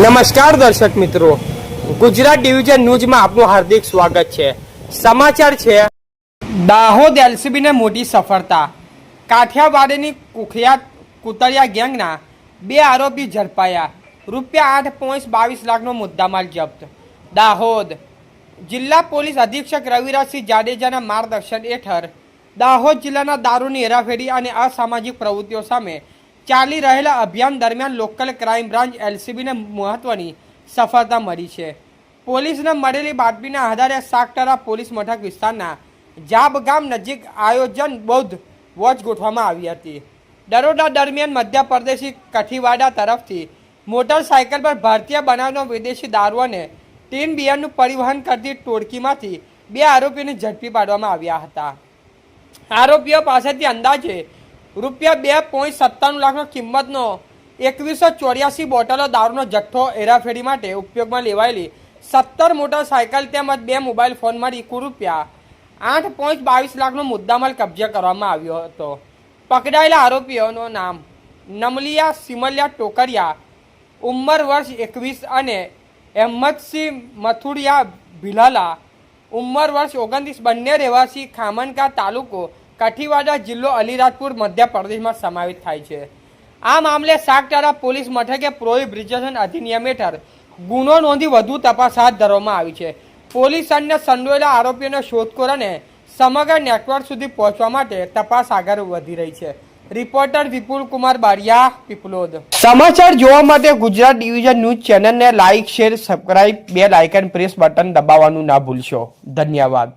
નમસ્કાર દર્શક મિત્રો, ગુજરાત ડિવિઝન ન્યૂઝમાં આપનું હાર્દિક સ્વાગત છે। સમાચાર છે, દાહોદ એલસીબીને મોટી સફળતા। કાઠિયાવાડની કુખ્યાત કુતરિયા ગેંગના 2 આરોપી ઝડપાયા। ₹8.22 લાખનો મુદ્દામાલ જપ્ત। દાહોદ જિલ્લા પોલીસ અધિક્ષક રવિરાજસિંહ જાડેજાના માર્ગદર્શન હેઠળ દાહોદ જિલ્લાના દારૂની હેરાફેરી અને અસામાજિક પ્રવૃત્તિઓ સામે ચાલી રહેલા અભિયાન દરમિયાન લોકલ ક્રાઇમ બ્રાન્ચ એલસીબીને મહત્વની સફળતા મળી છે। પોલીસને મળેલી બાતમીના આધારે સાગઠરા પોલીસ મથક વિસ્તારના જાબ ગામ નજીક આયોજન બૌદ્ધ વોચ ગોઠવવામાં આવી હતી। દરોડા દરમિયાન મધ્યપ્રદેશી કઠીવાડા તરફથી મોટરસાયકલ પર ભારતીય બનાવનો વિદેશી દારૂ અને ટીન બિયરનું પરિવહન કરતી ટોળકીમાંથી 2 આરોપીઓને ઝડપી પાડવામાં આવ્યા હતા। આરોપીઓ પાસેથી અંદાજે ₹2.97 લાખનો કિંમતનો 2184 બોટલો દારૂનો જથ્થો હેરાફેરી માટે ઉપયોગમાં લેવાયેલી 17 મોટરસાયકલ તેમજ 2 મોબાઈલ ફોન મળી કુલ ₹8.22 લાખનો મુદ્દામાલ કબજે કરવામાં આવ્યો હતો। પકડાયેલા આરોપીઓનું નામ નમલિયા સિમલિયા ટોકરિયા, ઉંમર વર્ષ 21 અને અહેમદસિંહ મથુરિયા ભિલાલા, ઉંમર વર્ષ 29, બંને રહેવાસી ખામનકા તાલુકો કઠીવાડા જિલ્લો અલીરાજપુર મધ્યપ્રદેશમાં સમાવેશ થાય છે। આ મામલે સાગઠરા પોલીસ મથકે પ્રોહિબિશન અધિનિયમ હેઠળ ગુનો નોંધી વધુ તપાસ હાથ ધરવામાં આવી છે। પોલીસ અન્ય સંડોવાયેલા આરોપીઓને શોધખોળ અને સમગ્ર નેટવર્ક સુધી પહોંચવા માટે તપાસ આગળ વધી રહી છે। રિપોર્ટર વિપુલ કુમાર બારિયા, પીપલોદ। સમાચાર જોવા માટે ગુજરાત ડિવિઝન ન્યૂઝ ચેનલને like, share, subscribe, bell icon press button દબાવવાનું ના ભૂલશો। ધન્યવાદ।